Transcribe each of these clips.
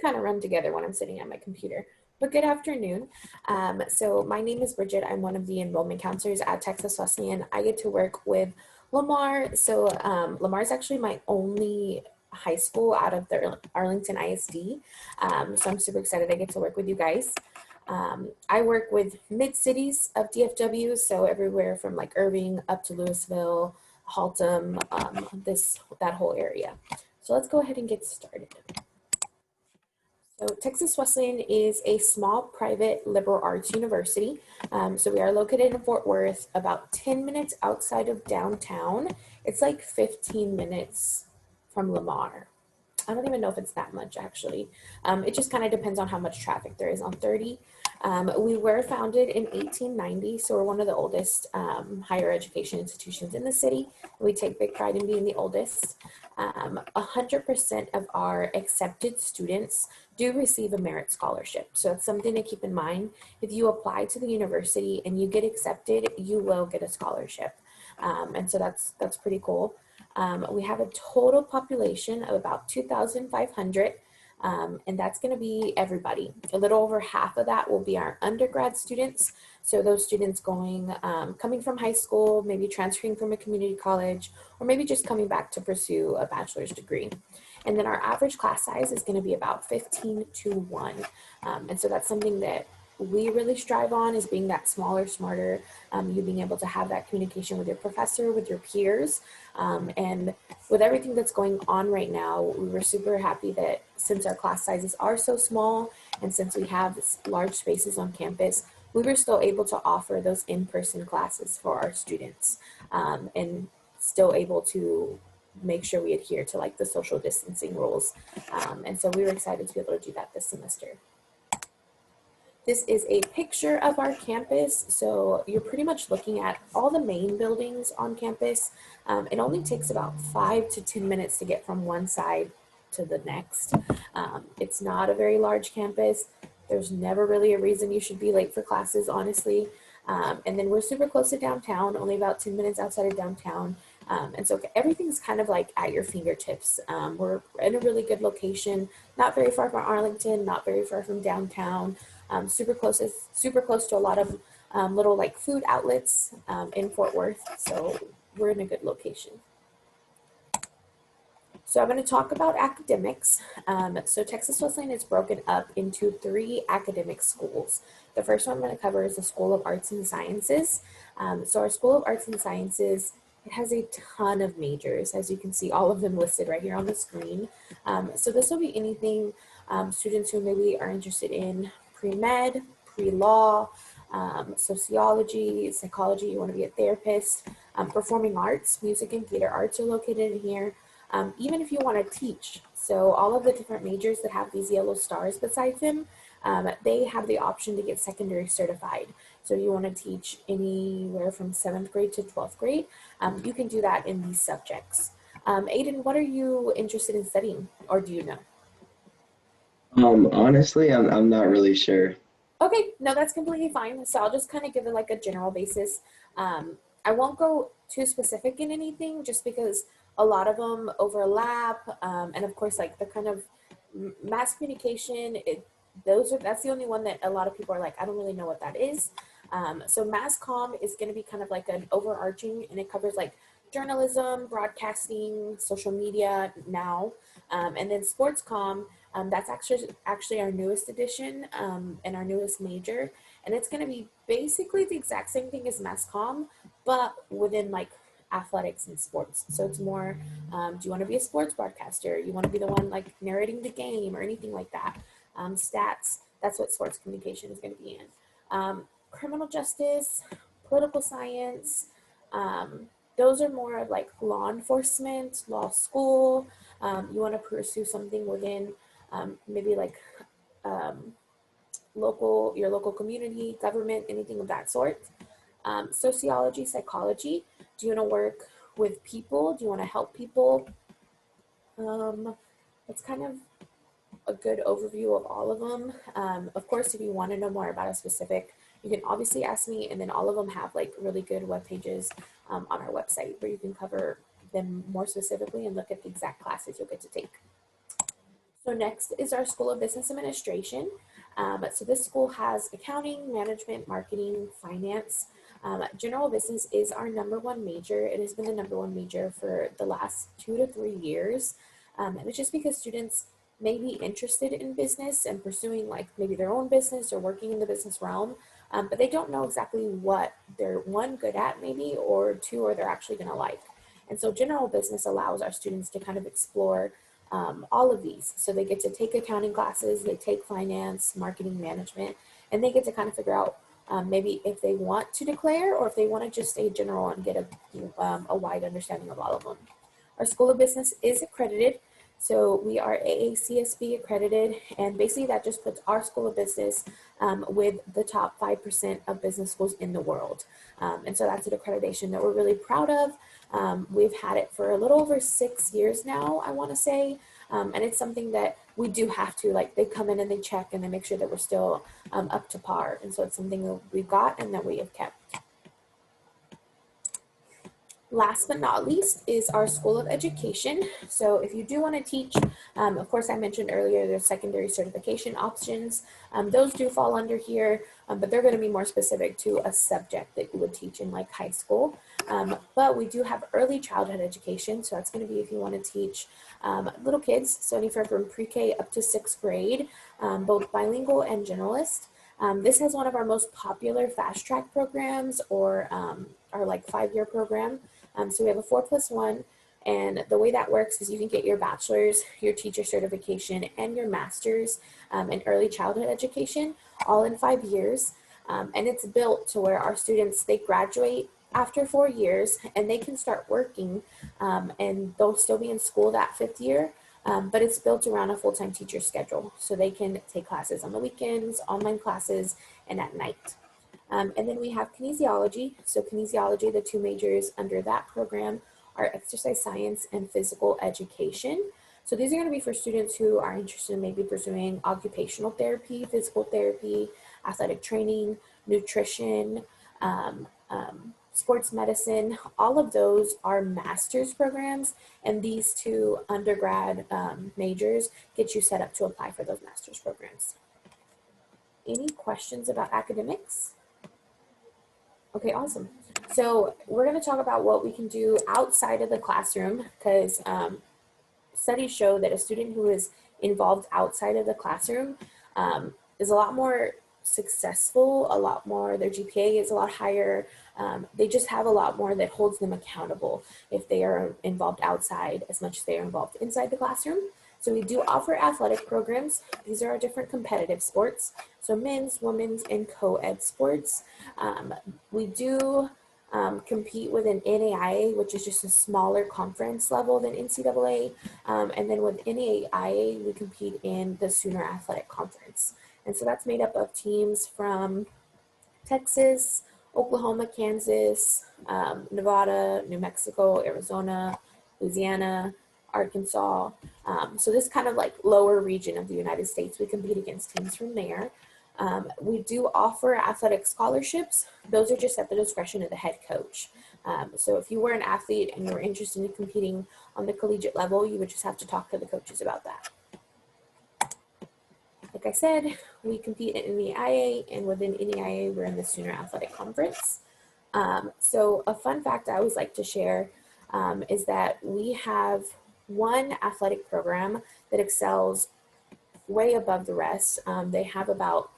kind of run together when I'm sitting at my computer. But good afternoon. So my name is Bridget. I'm one of the enrollment counselors at Texas Wesleyan. I get to work with Lamar. So Lamar is actually my only high school out of the Arlington ISD. So I'm super excited I get to work with you guys. I work with mid-cities of DFW, so everywhere from like Irving up to Louisville, Haltom, that whole area. So let's go ahead and get started. So Texas Wesleyan is a small private liberal arts university. So we are located in Fort Worth, about 10 minutes outside of downtown. It's like 15 minutes from Lamar. I don't even know if it's that much actually. It just kind of depends on how much traffic there is on 30. We were founded in 1890, so we're one of the oldest higher education institutions in the city. We take big pride in being the oldest. 100% of our accepted students do receive a merit scholarship. So it's something to keep in mind. If you apply to the university and you get accepted, you will get a scholarship. And so that's pretty cool. We have a total population of about 2,500, and that's going to be everybody. A little over half of that will be our undergrad students. So those students coming from high school, maybe transferring from a community college, or maybe just coming back to pursue a bachelor's degree. And then our average class size is going to be about 15 to 1. And so that's something that we really strive on, is being that smaller, smarter, you being able to have that communication with your professor, with your peers. And with everything that's going on right now, we were super happy that since our class sizes are so small and since we have large spaces on campus, we were still able to offer those in-person classes for our students, and still able to make sure we adhere to like the social distancing rules. And so we were excited to be able to do that this semester. This is a picture of our campus. So you're pretty much looking at all the main buildings on campus. It only takes about 5 to 10 minutes to get from one side to the next. It's not a very large campus. There's never really a reason you should be late for classes, honestly. And then we're super close to downtown, only about 10 minutes outside of downtown. And so everything's kind of like at your fingertips. We're in a really good location, not very far from Arlington, not very far from downtown. Super close to a lot of little like food outlets in Fort Worth. So we're in a good location. So I'm going to talk about academics. So Texas Wesleyan is broken up into 3 academic schools. The first one I'm going to cover is the School of Arts and Sciences. So our School of Arts and Sciences, it has a ton of majors, as you can see, all of them listed right here on the screen. So this will be anything students who maybe are interested in pre-med, pre-law, sociology, psychology, you want to be a therapist, performing arts, music and theater arts are located in here. Even if you want to teach, so all of the different majors that have these yellow stars beside them, they have the option to get secondary certified. So you want to teach anywhere from 7th grade to 12th grade, you can do that in these subjects. Aiden, what are you interested in studying, or do you know? Honestly, I'm not really sure. Okay, no, that's completely fine. So I'll just kind of give it like a general basis. I won't go too specific in anything just because a lot of them overlap. And of course, like the kind of mass communication, that's the only one that a lot of people are like, I don't really know what that is. So mass comm is going to be kind of like an overarching, and it covers like journalism, broadcasting, social media now, and then sports comm. That's actually our newest edition and our newest major, and it's going to be basically the exact same thing as mass comm, but within like athletics and sports. So it's more, do you want to be a sports broadcaster? You want to be the one like narrating the game or anything like that? Stats. That's what sports communication is going to be in. Criminal justice, political science. Those are more of like law enforcement, law school. You want to pursue something within maybe like your local community, government, anything of that sort. Sociology, psychology. Do you want to work with people? Do you want to help people? That's kind of a good overview of all of them. Of course, if you want to know more about a specific, you can obviously ask me, and then all of them have like really good web pages on our website where you can cover them more specifically and look at the exact classes you'll get to take. So next is our School of Business Administration. So this school has accounting, management, marketing, finance. General business is our #1 major. It has been the #1 major for the last 2 to 3 years. And it's just because students may be interested in business and pursuing like maybe their own business or working in the business realm, but they don't know exactly what they're one, good at maybe, or two, or they're actually gonna like. And so general business allows our students to kind of explore all of these. So they get to take accounting classes, they take finance, marketing, management, and they get to kind of figure out maybe if they want to declare or if they want to just stay general and get a wide understanding of all of them. Our School of Business is accredited. So we are AACSB accredited, and basically that just puts our School of Business with the top 5% of business schools in the world. And so that's an accreditation that we're really proud of. We've had it for a little over 6 years now, I want to say. And it's something that we do have to, like, they come in and they check and they make sure that we're still up to par. And so it's something that we've got and that we have kept. Last but not least is our School of Education. So if you do want to teach, of course, I mentioned earlier, there's secondary certification options. Those do fall under here, but they're going to be more specific to a subject that you would teach in like high school. But we do have early childhood education. So that's going to be if you want to teach little kids, so anywhere from pre-K up to 6th grade, both bilingual and generalist. This has one of our most popular fast track programs, or our like 5-year program. So we have a 4+1, and the way that works is you can get your bachelor's, your teacher certification, and your master's in early childhood education all in 5 years. And it's built to where our students, they graduate after 4 years and they can start working, and they'll still be in school that 5th year. But it's built around a full-time teacher schedule. So they can take classes on the weekends, online classes, and at night. And then we have kinesiology. So kinesiology, the 2 majors under that program are exercise science and physical education. So these are going to be for students who are interested in maybe pursuing occupational therapy, physical therapy, athletic training, nutrition, sports medicine. All of those are master's programs, and these 2 undergrad majors get you set up to apply for those master's programs. Any questions about academics? Okay, awesome. So we're going to talk about what we can do outside of the classroom, because studies show that a student who is involved outside of the classroom is a lot more successful, a lot more, their GPA is a lot higher. They just have a lot more that holds them accountable if they are involved outside as much as they are involved inside the classroom. So we do offer athletic programs. These are our different competitive sports. So men's, women's, and co-ed sports. We do compete with an NAIA, which is just a smaller conference level than NCAA. And then with NAIA, we compete in the Sooner Athletic Conference. And so that's made up of teams from Texas, Oklahoma, Kansas, Nevada, New Mexico, Arizona, Louisiana, Arkansas. So this kind of like lower region of the United States, we compete against teams from there. We do offer athletic scholarships. Those are just at the discretion of the head coach. So if you were an athlete and you were interested in competing on the collegiate level, you would just have to talk to the coaches about that. Like I said, we compete in NAIA, and within NAIA, we're in the Sooner Athletic Conference. So a fun fact I always like to share is that we have one athletic program that excels way above the rest. They have about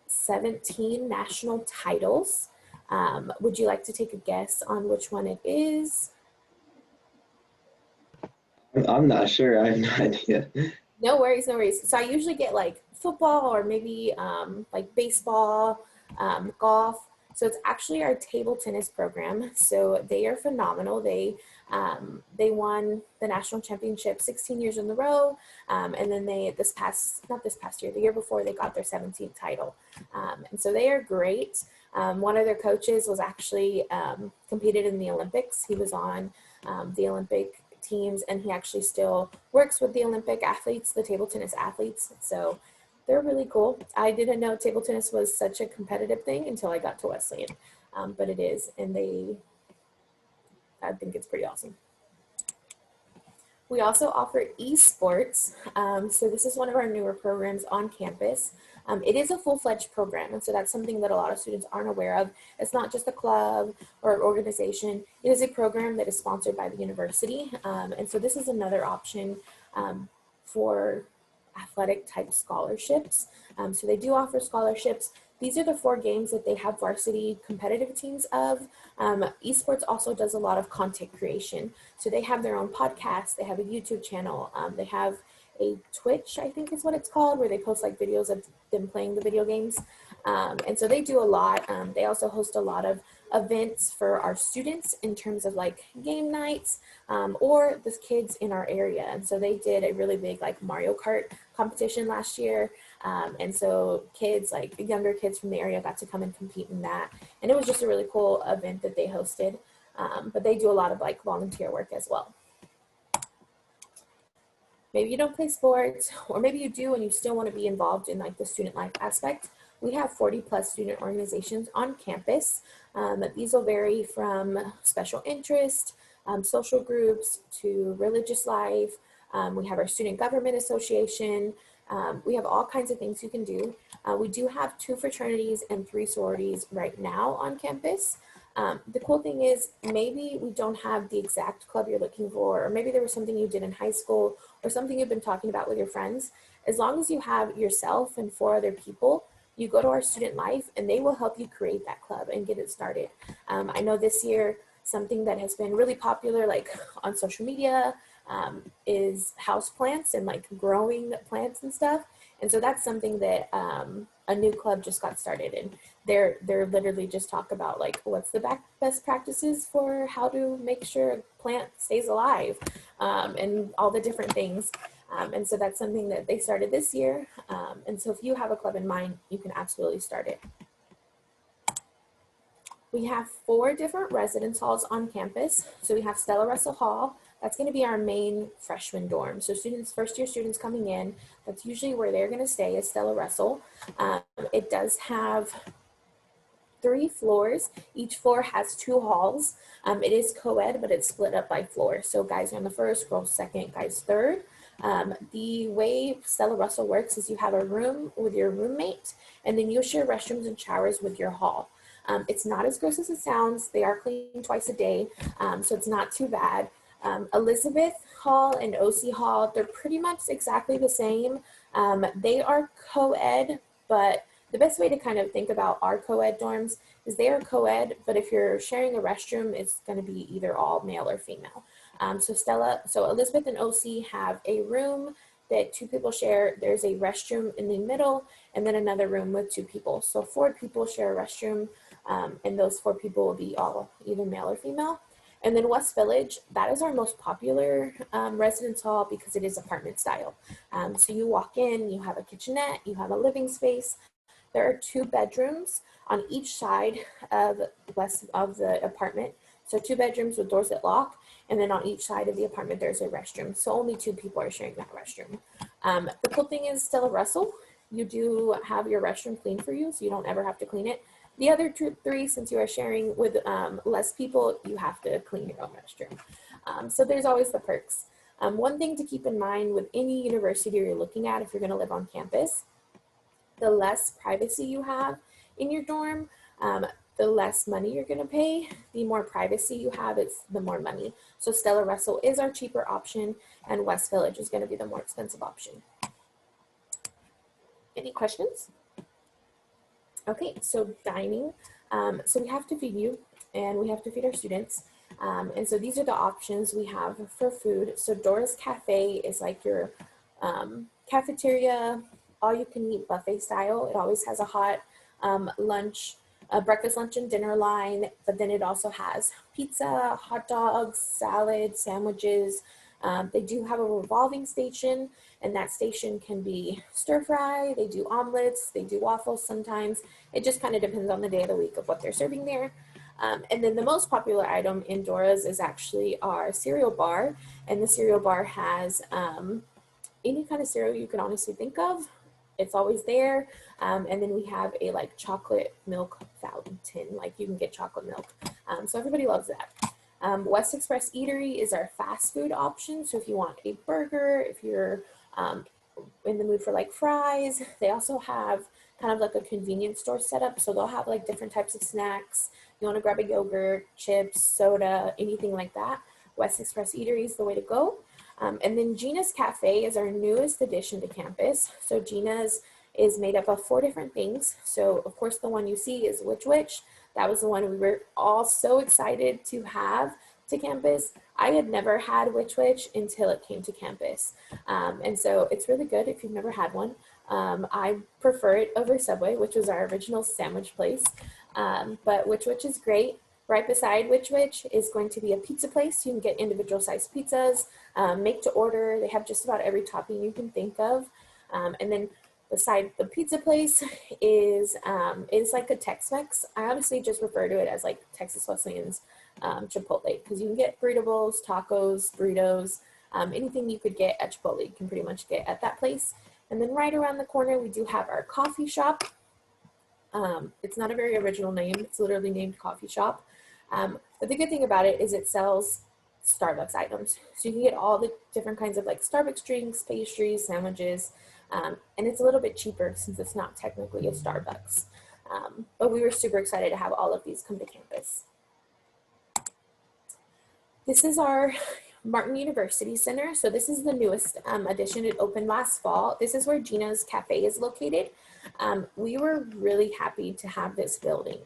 17 national titles. Would you like to take a guess on which one it is? I'm not sure. I have no idea. No worries, no worries. So I usually get like football or maybe like baseball, golf. So it's actually our table tennis program. So they are phenomenal. They won the national championship 16 years in a row. And then the year before, they got their 17th title. And so they are great. One of their coaches was actually competed in the Olympics. He was on the Olympic teams, and he actually still works with the Olympic athletes, the table tennis athletes. So they're really cool. I didn't know table tennis was such a competitive thing until I got to Wesleyan, but it is, and I think it's pretty awesome. We also offer Esports. So this is one of our newer programs on campus. It is a full-fledged program, and so that's something that a lot of students aren't aware of. It's not just a club or organization. It is a program that is sponsored by the university, and so this is another option for athletic type scholarships. So they do offer scholarships. These are the 4 games that they have varsity competitive teams of. Esports also does a lot of content creation. So they have their own podcast, they have a YouTube channel, they have a Twitch, I think is what it's called, where they post like videos of them playing the video games. And so they do a lot. They also host a lot of events for our students in terms of like game nights or the kids in our area. And so they did a really big like Mario Kart competition last year. And so kids, like younger kids from the area, got to come and compete in that. And it was just a really cool event that they hosted. But they do a lot of like volunteer work as well. Maybe you don't play sports, or maybe you do and you still want to be involved in like the student life aspect. We have 40+ student organizations on campus. These will vary from special interest, social groups, to religious life. We have our student government association. We have all kinds of things you can do. We do have 2 fraternities and 3 sororities right now on campus. The cool thing is maybe we don't have the exact club you're looking for, or maybe there was something you did in high school or something you've been talking about with your friends. As long as you have yourself and 4 other people, you go to our student life and they will help you create that club and get it started. I know this year, something that has been really popular like on social media is house plants and like growing plants and stuff. And so that's something that a new club just got started, and they're literally just talk about like what's the best practices for how to make sure a plant stays alive and all the different things. And so that's something that they started this year. And so if you have a club in mind, you can absolutely start it. We have 4 different residence halls on campus. So we have Stella Russell Hall. That's going to be our main freshman dorm. So students, first-year students coming in, that's usually where they're going to stay, is Stella Russell. It does have 3 floors. Each floor has 2 halls. It is co-ed, but it's split up by floor. So guys are on the first, girls second, guys third. The way Stella Russell works is you have a room with your roommate, and then you share restrooms and showers with your hall. It's not as gross as it sounds. They are cleaned twice a day, so it's not too bad. Elizabeth Hall and OC Hall, they're pretty much exactly the same. They are co-ed, but the best way to kind of think about our co-ed dorms is they are co-ed, but if you're sharing a restroom, it's going to be either all male or female. So Elizabeth and OC have a room that 2 people share. There's a restroom in the middle, and then another room with 2 people. So 4 people share a restroom, and those 4 people will be all either male or female. And then West Village, that is our most popular residence hall because it is apartment style. So you walk in, you have a kitchenette, you have a living space. There are 2 bedrooms on each side of the apartment. So 2 bedrooms with doors that lock, and then on each side of the apartment, there's a restroom. So only 2 people are sharing that restroom. The cool thing is Stella Russell, you do have your restroom cleaned for you, so you don't ever have to clean it. The other 3, since you are sharing with less people, you have to clean your own restroom. So there's always the perks. One thing to keep in mind with any university you're looking at, if you're gonna live on campus, the less privacy you have in your dorm, the less money you're gonna pay. The more privacy you have, it's the more money. So Stella Russell is our cheaper option, and West Village is gonna be the more expensive option. Any questions? Okay, so dining. So we have to feed you, and we have to feed our students. And so these are the options we have for food. So Dora's Cafe is like your cafeteria, all you can eat buffet style. It always has a hot lunch, breakfast, lunch, and dinner line, but then it also has pizza, hot dogs, salad, sandwiches. They do have a revolving station, and that station can be stir fry, they do omelets, they do waffles sometimes. It just kind of depends on the day of the week of what they're serving there. And then the most popular item in Dora's is actually our cereal bar, and the cereal bar has any kind of cereal you can honestly think of. It's always there. And then we have a like chocolate milk fountain, like you can get chocolate milk. So everybody loves that. West Express Eatery is our fast food option. So if you want a burger, if you're um, in the mood for like fries, they also have kind of like a convenience store setup. So they'll have like different types of snacks. You want to grab a yogurt, chips, soda, anything like that. West Express Eatery is the way to go. And then Gina's Cafe is our newest addition to campus. So Gina's is made up of 4 different things. So of course the one you see is Which Witch. That was the one we were all so excited to have to campus. I had never had Which Witch until it came to campus. And so it's really good if you've never had one. I prefer it over Subway, which was our original sandwich place. But Which Witch is great. Right beside Which Witch is going to be a pizza place. You can get individual sized pizzas, make to order. They have just about every topping you can think of. And then beside the pizza place is like a Tex-Mex. I honestly just refer to it as like Texas Wesleyan's Chipotle, because you can get burrito bowls, tacos, burritos, anything you could get at Chipotle, you can pretty much get at that place. And then right around the corner, we do have our coffee shop. It's not a very original name. It's literally named Coffee Shop. But the good thing about it is it sells Starbucks items. So you can get all the different kinds of like Starbucks drinks, pastries, sandwiches, and it's a little bit cheaper since it's not technically a Starbucks. But we were super excited to have all of these come to campus. This is our Martin University Center. So this is the newest addition. It opened last fall. This is where Gina's Cafe is located. We were really happy to have this building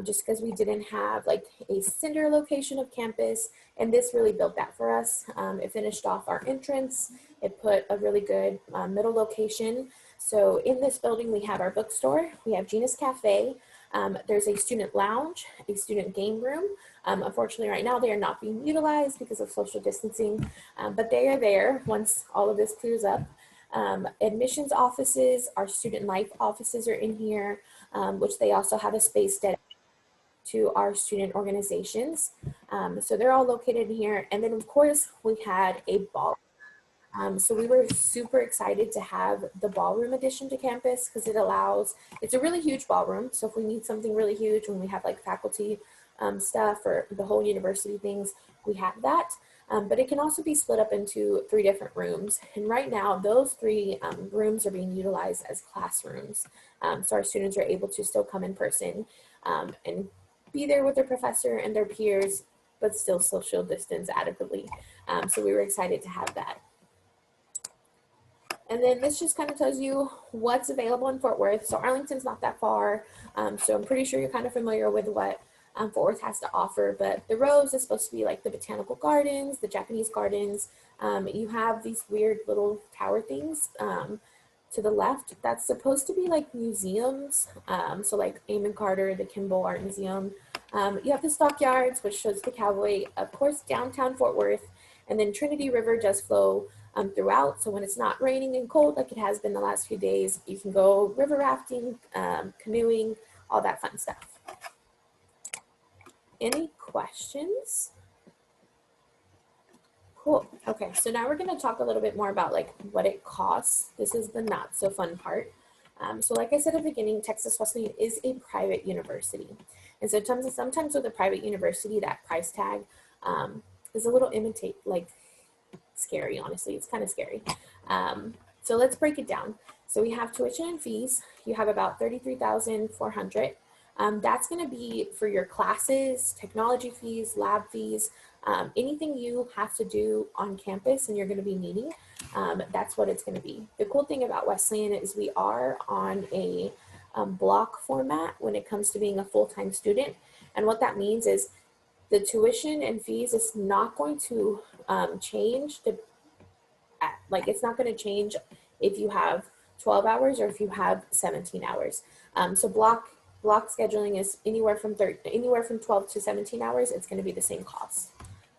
just because we didn't have like a center location of campus, and this really built that for us. It finished off our entrance. It put a really good middle location. So in this building, we have our bookstore, we have Gina's Cafe, there's a student lounge, a student game room. Unfortunately, right now they are not being utilized because of social distancing, but they are there once all of this clears up. Admissions offices, our student life offices are in here, which they also have a space dedicated to our student organizations. So they're all located in here. And then of course we had a ball. So we were super excited to have the ballroom addition to campus because it's a really huge ballroom. So if we need something really huge, when we have like faculty stuff or the whole university things, we have that. But it can also be split up into 3 different rooms. And right now, those 3 rooms are being utilized as classrooms. So our students are able to still come in person and be there with their professor and their peers, but still social distance adequately. So we were excited to have that. And then this just kind of tells you what's available in Fort Worth. So Arlington's not that far. So I'm pretty sure you're kind of familiar with what Fort Worth has to offer, but the Rose is supposed to be like the botanical gardens, the Japanese gardens. You have these weird little tower things to the left. That's supposed to be like museums. So like Amon Carter, the Kimball Art Museum. You have the Stockyards, which shows the cowboy, of course, downtown Fort Worth, and then Trinity River does flow throughout. So when it's not raining and cold, like it has been the last few days, you can go river rafting, canoeing, all that fun stuff. Any questions? Cool. Okay, so now we're going to talk a little bit more about like what it costs. This is the not so fun part. So like I said at the beginning, Texas Wesleyan is a private university. And so sometimes with a private university, that price tag is a little scary, honestly. It's kind of scary. So let's break it down. So we have tuition and fees. You have about $33,400. That's going to be for your classes, technology fees, lab fees, anything you have to do on campus and you're going to be needing. That's what it's going to be. The cool thing about Wesleyan is we are on a block format when it comes to being a full-time student. And what that means is the tuition and fees is not going to change. It's not going to change if you have 12 hours or if you have 17 hours. So block scheduling is anywhere from 12 to 17 hours. It's going to be the same cost.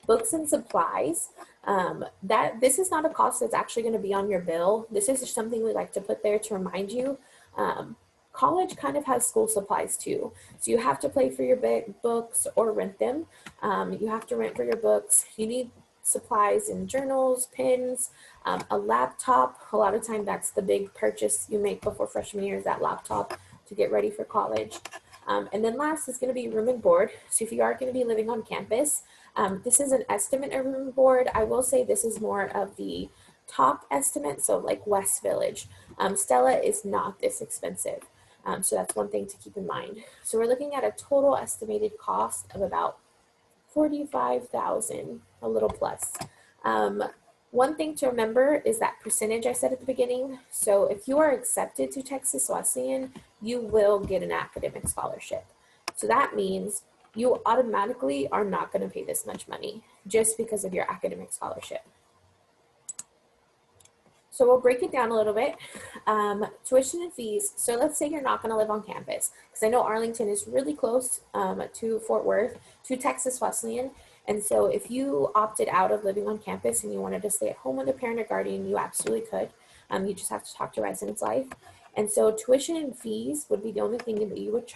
Books and supplies, this is not a cost that's actually going to be on your bill. This is just something we like to put there to remind you. College kind of has school supplies too. So you have to pay for your books or rent them. You have to rent for your books. You need supplies and journals, pens, a laptop. A lot of time that's the big purchase you make before freshman year is that laptop to get ready for college. And then last is going to be room and board. So if you are going to be living on campus, This is an estimate room board. I will say this is more of the top estimate, so like West Village. Stella is not this expensive. So that's one thing to keep in mind. So we're looking at a total estimated cost of about 45,000, a little plus. One thing to remember is that percentage I said at the beginning. So if you are accepted to Texas Wesleyan, you will get an academic scholarship. So that means you automatically are not going to pay this much money just because of your academic scholarship. So we'll break it down a little bit. Tuition and fees. So let's say you're not going to live on campus, because I know Arlington is really close to Fort Worth, to Texas Wesleyan. And so if you opted out of living on campus and you wanted to stay at home with a parent or guardian, you absolutely could. You just have to talk to Residence Life. And so tuition and fees would be the only thing that you would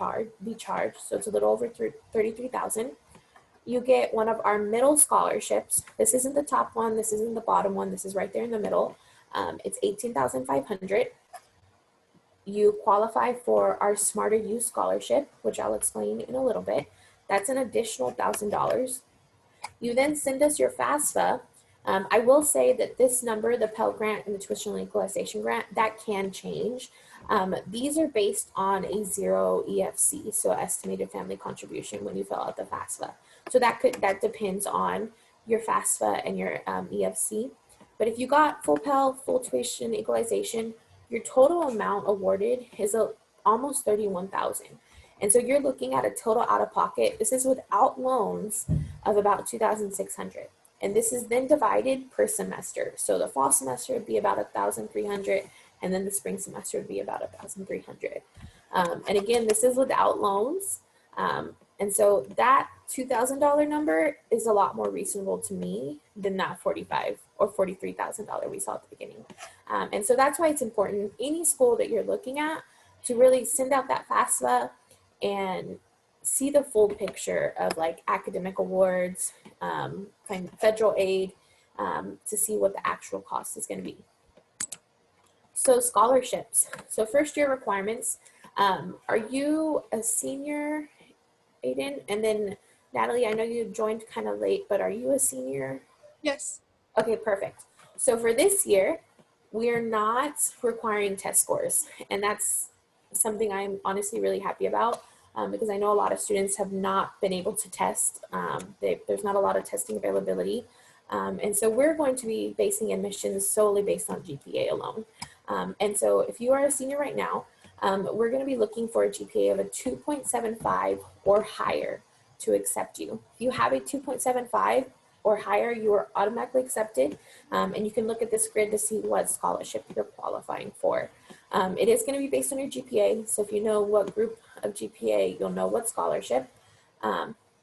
be charged. So it's a little over 33,000. You get one of our middle scholarships. This isn't the top one. This isn't the bottom one. This is right there in the middle. It's 18,500. You qualify for our SmarterU Scholarship, which I'll explain in a little bit. That's an additional $1,000. You then send us your FAFSA. I will say that this number, the Pell Grant and the Tuition Equalization Grant, that can change. These are based on a 0 EFC, so estimated family contribution, when you fill out the FAFSA. So that depends on your FAFSA and your EFC. But if you got full Pell, full tuition equalization, your total amount awarded is almost 31,000. And so you're looking at a total out of pocket, this is without loans, of about 2,600. And this is then divided per semester. So the fall semester would be about 1,300, and then the spring semester would be about 1,300. And again, this is without loans. And so that $2,000 number is a lot more reasonable to me than that $45,000 or $43,000 we saw at the beginning. And so that's why it's important, any school that you're looking at, to really send out that FAFSA and see the full picture of like academic awards, federal aid, to see what the actual cost is going to be. So scholarships. So first year requirements. Are you a senior, Aiden? And then Natalie, I know you joined kind of late, but are you a senior? Yes. Okay, perfect. So for this year, we are not requiring test scores, and that's something I'm honestly really happy about, because I know a lot of students have not been able to test. There's not a lot of testing availability. And so we're going to be basing admissions solely based on GPA alone. And so if you are a senior right now, we're going to be looking for a GPA of a 2.75 or higher to accept you. If you have a 2.75 or higher, you are automatically accepted. And you can look at this grid to see what scholarship you're qualifying for. It is going to be based on your GPA. So if you know what group of GPA, you'll know what scholarship.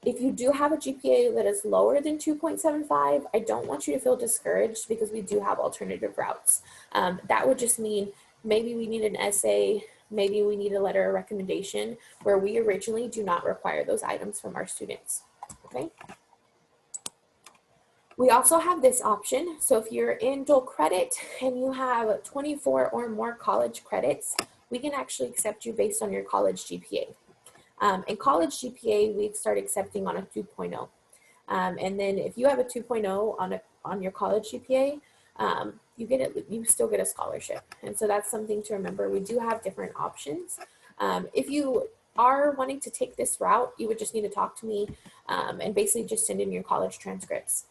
If you do have a GPA that is lower than 2.75, I don't want you to feel discouraged, because we do have alternative routes. That would just mean maybe we need an essay, maybe we need a letter of recommendation, where we originally do not require those items from our students, okay? We also have this option. So if you're in dual credit and you have 24 or more college credits, we can actually accept you based on your college GPA. In college GPA, we start accepting on a 2.0. And then if you have a 2.0 on your college GPA, you still get a scholarship. And so that's something to remember. We do have different options. If you are wanting to take this route, you would just need to talk to me and basically just send in your college transcripts.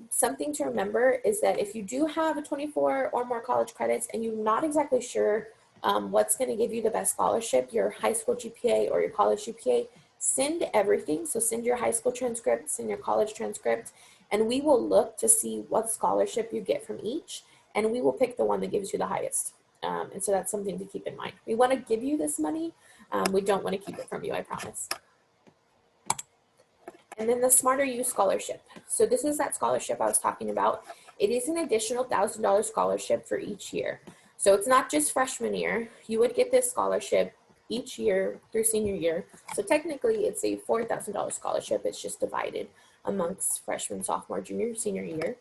Something to remember is that if you do have a 24 or more college credits and you're not exactly sure what's going to give you the best scholarship, your high school GPA or your college GPA, send everything. So send your high school transcript, send your college transcript, and we will look to see what scholarship you get from each, and we will pick the one that gives you the highest. And so that's something to keep in mind. We want to give you this money. We don't want to keep it from you, I promise. And then the SmarterU Scholarship. So this is that scholarship I was talking about. It is an additional $1,000 scholarship for each year. So it's not just freshman year. You would get this scholarship each year through senior year. So technically it's a $4,000 scholarship. It's just divided amongst freshman, sophomore, junior, senior year.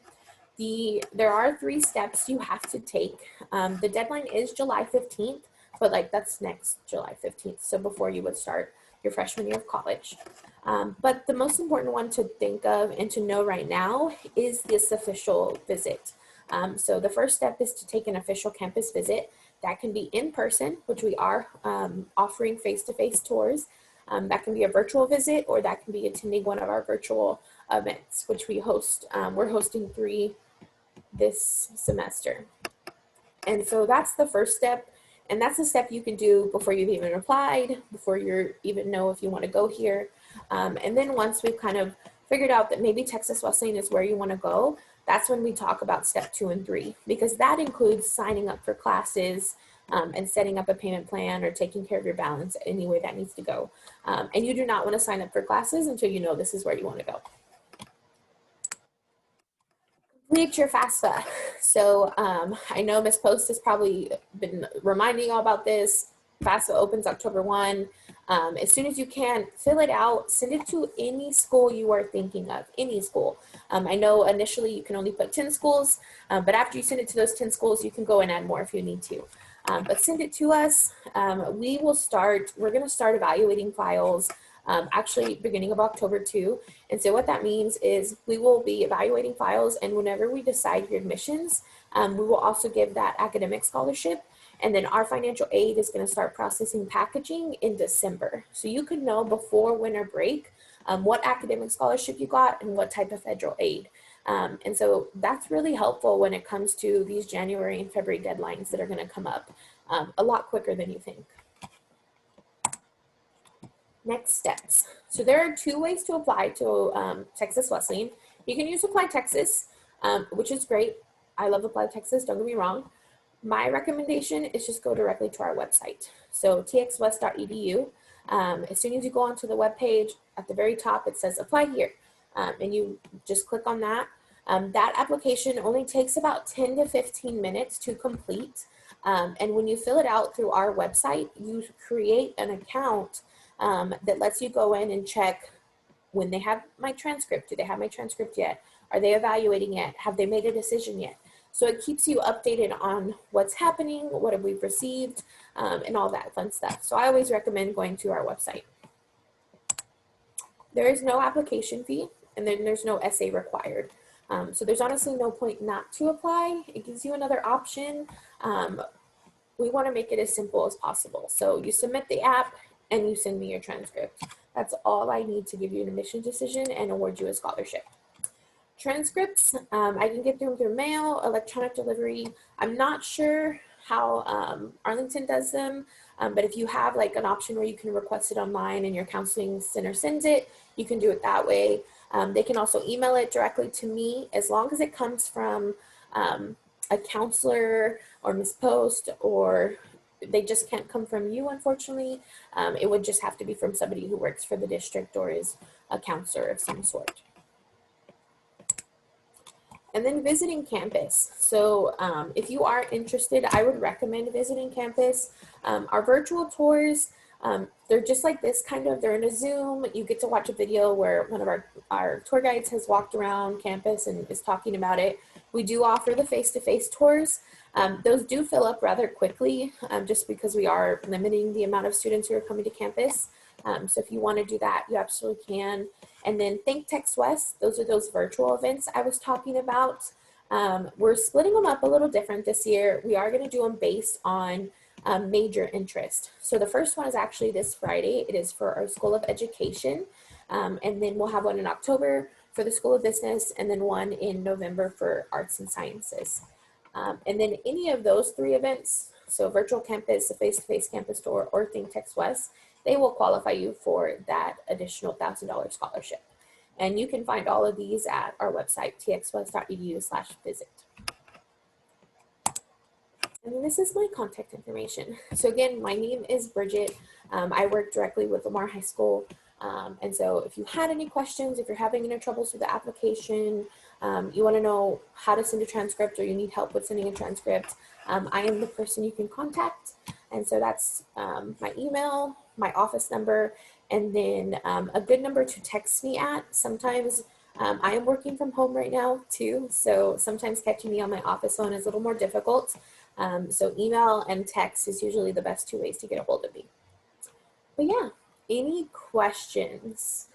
There are 3 steps you have to take. The deadline is July 15th, but like that's next July 15th. So before you would start. your freshman year of college. But the most important one to think of and to know right now is this official visit. So the first step is to take an official campus visit. That can be in person, which we are offering face-to-face tours. That can be a virtual visit, or that can be attending one of our virtual events, which we host. We're hosting 3 this semester. And so that's the first step. And that's a step you can do before you've even applied, before you even know if you want to go here. And then once we've kind of figured out that maybe Texas Wesleyan is where you want to go, that's when we talk about step 2 and 3, because that includes signing up for classes and setting up a payment plan or taking care of your balance any way that needs to go. And you do not want to sign up for classes until you know this is where you want to go. Complete your FAFSA. So I know Ms. Post has probably been reminding you all about this. FAFSA opens October 1. As soon as you can, fill it out, send it to any school you are thinking of, any school. I know initially you can only put 10 schools, but after you send it to those 10 schools, you can go and add more if you need to. But send it to us. We're going to start evaluating files actually beginning of October 2. And so what that means is we will be evaluating files, and whenever we decide your admissions, we will also give that academic scholarship. And then our financial aid is going to start processing packaging in December. So you could know before winter break what academic scholarship you got and what type of federal aid. And so that's really helpful when it comes to these January and February deadlines that are going to come up a lot quicker than you think. Next steps. So there are 2 ways to apply to Texas Wesleyan. You can use Apply Texas, which is great. I love Apply Texas, don't get me wrong. My recommendation is just go directly to our website. So txwest.edu. As soon as you go onto the webpage, at the very top, it says apply here. And you just click on that. That application only takes about 10 to 15 minutes to complete. And when you fill it out through our website, you create an account that lets you go in and check when they have my transcript. Do they have my transcript yet? Are they evaluating it? Have they made a decision yet? So it keeps you updated on what's happening, what have we received, and all that fun stuff. So I always recommend going to our website. There is no application fee, and then there's no essay required. So there's honestly no point not to apply. It gives you another option. We want to make it as simple as possible. So you submit the app and you send me your transcript. That's all I need to give you an admission decision and award you a scholarship. Transcripts, I can get them through mail, electronic delivery. I'm not sure how Arlington does them, but if you have like an option where you can request it online and your counseling center sends it, you can do it that way. They can also email it directly to me as long as it comes from a counselor or Ms. Post, or they just can't come from you, unfortunately. It would just have to be from somebody who works for the district or is a counselor of some sort. And then visiting campus. So if you are interested, I would recommend visiting campus. Our virtual tours, they're just like this kind of, they're in a Zoom. You get to watch a video where one of our tour guides has walked around campus and is talking about it. We do offer the face-to-face tours. Those do fill up rather quickly just because we are limiting the amount of students who are coming to campus. So if you want to do that, you absolutely can. And then Think Tex West, those are those virtual events I was talking about. We're splitting them up a little different this year. We are going to do them based on major interest. So the first one is actually this Friday. It is for our School of Education. And then we'll have one in October for the School of Business, and then one in November for Arts and Sciences. And then any of those 3 events, so virtual campus, a face-to-face campus tour, or Think Tex West, they will qualify you for that additional $1,000 scholarship. And you can find all of these at our website, txwest.edu/visit. And this is my contact information. So again, my name is Bridget. I work directly with Lamar High School. And so if you had any questions, if you're having any troubles with the application, you want to know how to send a transcript, or you need help with sending a transcript, I am the person you can contact. And so that's my email, my office number, and then a good number to text me at. Sometimes I am working from home right now too, so sometimes catching me on my office phone is a little more difficult. So email and text is usually the best 2 ways to get a hold of me. But yeah, any questions